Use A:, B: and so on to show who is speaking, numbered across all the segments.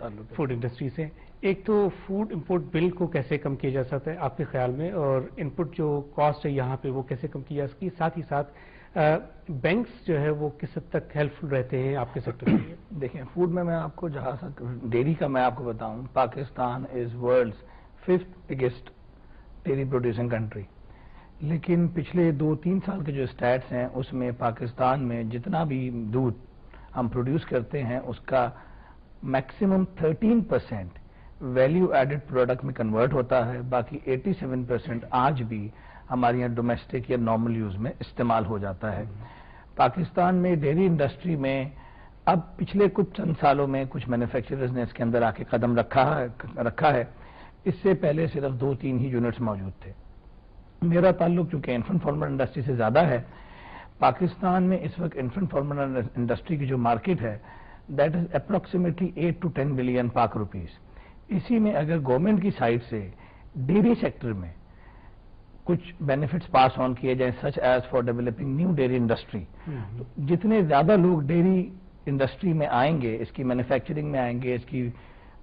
A: تعلق ہے
B: food industry سے. ایک تو فوڈ امپورٹ بل کو کیسے کم کیا جا سکتا ہے آپ کے خیال میں, اور انپٹ جو کاسٹ ہے یہاں پہ وہ کیسے کم کی جا سکتی ہے, ساتھ ہی ساتھ بینکس جو ہے وہ کس حد تک ہیلپ فل رہتے ہیں آپ کے سیکٹر کے لیے؟
A: دیکھیں فوڈ میں آپ کو جہاں تک ڈیری کا میں آپ کو بتاؤں, Pakistan is world's 5th biggest dairy producing country. لیکن پچھلے 2-3 سال کے جو اسٹیٹس ہیں اس میں پاکستان میں جتنا بھی دودھ ہم پروڈیوس کرتے ہیں اس کا میکسیمم 13% ویلیو ایڈڈ پروڈکٹ میں کنورٹ ہوتا ہے, باقی 87% آج بھی ہمارے یہاں ڈومیسٹک یا نارمل یوز میں استعمال ہو جاتا ہے. پاکستان میں ڈیری انڈسٹری میں اب پچھلے کچھ چند سالوں میں کچھ مینوفیکچررز نے اس کے اندر آ کے قدم رکھا ہے. اس سے پہلے صرف 2-3 ہی یونٹس موجود تھے. میرا تعلق چونکہ انفنٹ فارمر انڈسٹری سے زیادہ ہے, پاکستان میں اس وقت انفنٹ فارمر انڈسٹری کی جو مارکیٹ ہے that is approximately 8 to 10 billion پاک روپیز. اسی میں اگر گورنمنٹ کی سائڈ سے ڈیری سیکٹر میں کچھ بینیفٹس پاس آن کیے جائیں such as far developing new dairy industry, جتنے زیادہ لوگ ڈیری انڈسٹری میں آئیں گے, اس کی مینوفیکچرنگ میں آئیں گے, اس کی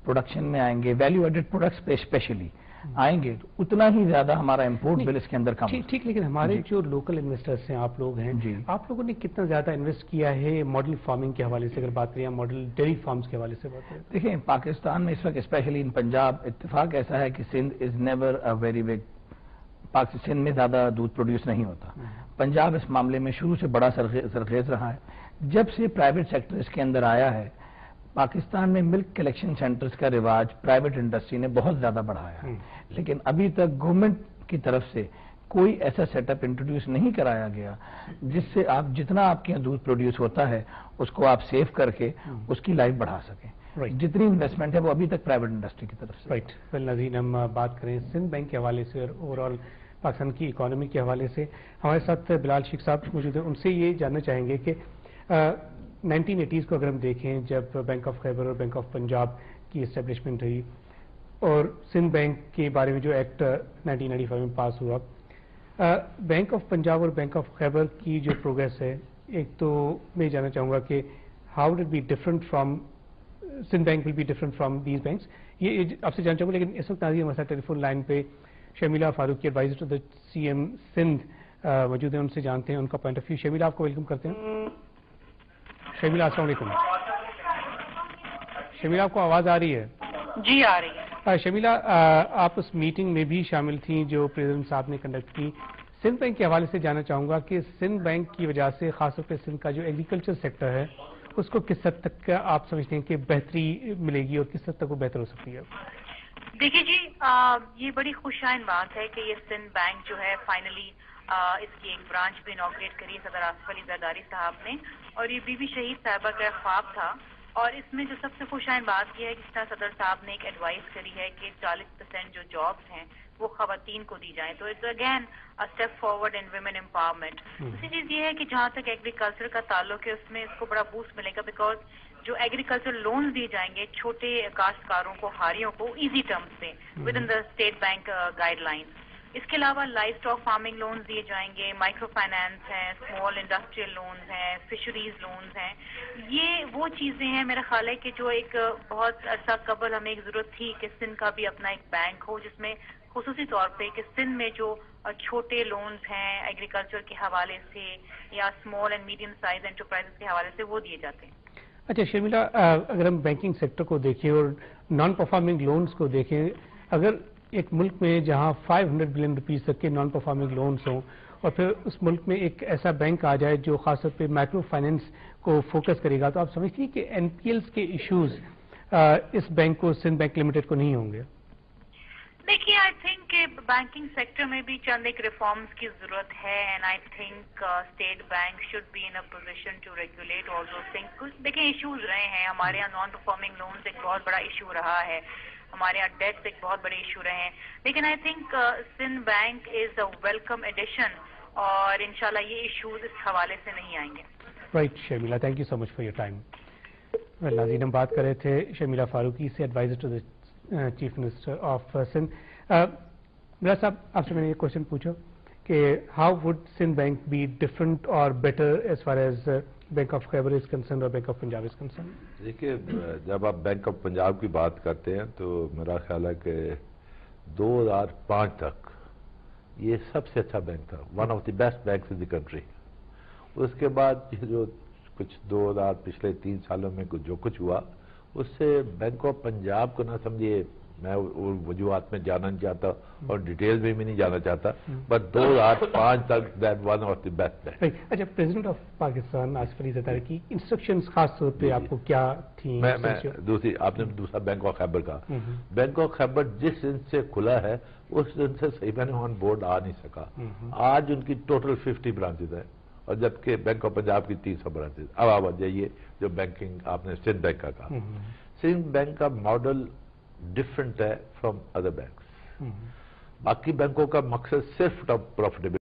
A: پروڈکشن میں آئیں گے, ویلیو ایڈڈ پروڈکٹس پہ اسپیشلی آئیں گے, تو اتنا ہی زیادہ ہمارا امپورٹ بل اس کے اندر کم.
B: ٹھیک, لیکن ہمارے جو لوکل انویسٹرس ہیں آپ لوگ ہیں, آپ لوگوں نے کتنا زیادہ انویسٹ کیا ہے ماڈل فارمنگ کے حوالے سے اگر بات کریں یا ماڈل ڈیری فارمز کے حوالے سے بات کریں؟
A: دیکھیں پاکستان میں اس وقت اسپیشلی ان پنجاب اتفاق ایسا ہے کہ Sindh is never a very big, Sindh میں زیادہ دودھ پروڈیوس نہیں ہوتا. پنجاب اس معاملے میں شروع سے بڑا سرخیز رہا ہے. جب سے پرائیویٹ سیکٹر اس کے اندر آیا ہے, پاکستان میں ملک کلیکشن سینٹرز کا رواج پرائیویٹ انڈسٹری نے بہت زیادہ بڑھایا ہے. لیکن ابھی تک گورنمنٹ کی طرف سے کوئی ایسا سیٹ اپ انٹروڈیوس نہیں کرایا گیا جس سے آپ جتنا آپ کے یہاں دودھ پروڈیوس ہوتا ہے اس کو آپ سیو کر کے اس کی لائف بڑھا سکیں. جتنی انویسٹمنٹ ہے وہ ابھی تک پرائیویٹ انڈسٹری کی طرف سے.
B: رائٹ. ناظرین, ہم بات کریں سندھ بینک کے حوالے سے اور اوور آل پاکستان کی اکانومی کے حوالے سے. ہمارے ساتھ بلال شیخ صاحب موجود ہیں, ان سے یہ جاننا چاہیں گے کہ 1980s کو اگر ہم دیکھیں جب بینک آف خیبر اور بینک آف پنجاب کی اسٹیبلشمنٹ ہوئی اور سندھ بینک کے بارے میں جو ایکٹ 1995 میں پاس ہوا, بینک آف پنجاب اور بینک آف خیبر کی جو پروگریس ہے, ایک تو میں جاننا چاہوں گا کہ how did be different from Sindh bank will be different from these banks, یہ آپ سے جاننا چاہوں گا. لیکن اس وقت ناظرین ہمارے ساتھ ٹیلی فون لائن پہ Shamila Farooqui adviser to the C M Sindh موجود ہیں, ان سے جانتے ہیں ان کا پوائنٹ آف ویو. شمیلہ, آپ کو ویلکم کرتے ہیں. شمیلہ السلام علیکم. شمیلہ, آپ کو آواز آ رہی ہے؟
C: جی آ رہی ہے.
B: شمیلہ, آپ اس میٹنگ میں بھی شامل تھیں جو پریزیڈنٹ صاحب نے کنڈکٹ کی. سندھ بینک کے حوالے سے جاننا چاہوں گا کہ سندھ بینک کی وجہ سے خاص طور پہ سندھ کا جو ایگریکلچر سیکٹر ہے اس کو کس حد تک آپ سمجھتے ہیں کہ بہتری ملے گی اور کس حد تک وہ بہتر ہو سکتی ہے؟
C: دیکھیے جی, یہ بڑی خوشائن بات ہے کہ یہ سندھ بینک جو ہے فائنلی اس کی ایک برانچ بھی انوگریٹ کری صدر آصف علی زرداری صاحب نے, اور یہ بی بی شہید صاحبہ کا خواب تھا. اور اس میں جو سب سے خوشائن بات یہ ہے کہ جس طرح صدر صاحب نے ایک ایڈوائز کری ہے کہ 40% جو جابز ہیں وہ خواتین کو دی جائیں, تو it's again step forward in women empowerment. دوسری چیز یہ ہے کہ جہاں تک ایگریکلچر کا تعلق ہے اس میں اس کو بڑا بوسٹ ملے گا, بیکاز جو ایگریکلچر لونز دیے جائیں گے چھوٹے کاشتکاروں کو, ہاریوں کو, ایزی ٹرمز سے within the State Bank guideline. اس کے علاوہ لائف اسٹاک فارمنگ لونز دیے جائیں گے, مائکرو فائنانس ہیں, اسمال انڈسٹریل لونز ہیں, فشریز لونز ہیں. یہ وہ چیزیں ہیں میرا خیال ہے کہ جو ایک بہت عرصہ قبل ہمیں ایک ضرورت تھی کہ سندھ کا بھی اپنا ایک بینک ہو جس میں خصوصی طور پہ کہ سندھ میں جو چھوٹے لونز ہیں ایگریکلچر کے حوالے سے یا small and medium size enterprise کے حوالے سے وہ دیے جاتے ہیں.
B: اچھا شرمیلا, اگر ہم بینکنگ سیکٹر کو دیکھیں اور نان پرفارمنگ لونز کو دیکھیں, اگر ایک ملک میں جہاں 500 بلین روپیز تک کے نان پرفارمنگ لونز ہوں اور پھر اس ملک میں ایک ایسا بینک آ جائے جو خاص طور پہ مائکرو فائنینس کو فوکس کرے گا, تو آپ سمجھتی ہیں کہ این پی ایلز کے ایشوز اس بینک کو, سندھ بینک لمیٹڈ کو نہیں ہوں گے؟
C: دیکھیے, آئی تھنک کہ بینکنگ سیکٹر میں بھی چند ایک ریفارمز کی ضرورت ہے, and I think state bank should be in a position to regulate all those things. کچھ دیکھیں ایشوز رہے ہیں ہمارے یہاں, نان پرفارمنگ لونز ایک بہت بڑا ایشو رہا ہے, ہمارے یہاں ڈیٹس ایک بہت بڑے ایشو رہے ہیں, لیکن I think Sindh bank is a welcome addition اور انشاءاللہ یہ ایشوز اس حوالے سے نہیں آئیں گے.
B: Right Sharmila, thank you so much for your time. ناظرین, ہم بات کر رہے تھے شرمیلا فاروقی سے, adviser to the chief minister of Sindh. Bilal صاحب, آپ سے میں نے یہ کوشچن پوچھا کہ how would Sindh Bank be different or better as far as Bank of Khyber is concerned or Bank of Punjab is concerned?
D: دیکھیے جب آپ بینک آف پنجاب کی بات کرتے ہیں تو میرا خیال ہے کہ 2005 تک یہ سب سے اچھا بینک تھا, one of the best banks in the country. اس کے بعد جو کچھ 2000 پچھلے 3 سالوں میں جو کچھ ہوا اس سے بینک آف پنجاب کو نہ سمجھیے, میں وجوہات میں جانا نہیں چاہتا اور ڈیٹیل میں بھی نہیں جانا چاہتا, بٹ 2005 تک that one of the best bank.
B: اچھا, پریزیڈنٹ آف پاکستان آصف علی زرداری کی انسٹرکشنز خاص طور پہ آپ کو کیا تھیں؟
D: میں دوسری آپ نے دوسرا بینک آف خیبر کا, بینک آف خیبر جس دن سے کھلا ہے اس دن سے صحیح میں آن بورڈ آ نہیں سکا. آج ان کی ٹوٹل 50 برانچز ہیں اور جبکہ بینک آف پنجاب کی 300 برانچز. اب آپ آ جائیے جو بینکنگ آپ نے سندھ بینک کا کہا, سندھ بینک کا ماڈل ڈفرنٹ ہے فرام ادر بینکس. باقی بینکوں کا مقصد صرف پروفیٹیبل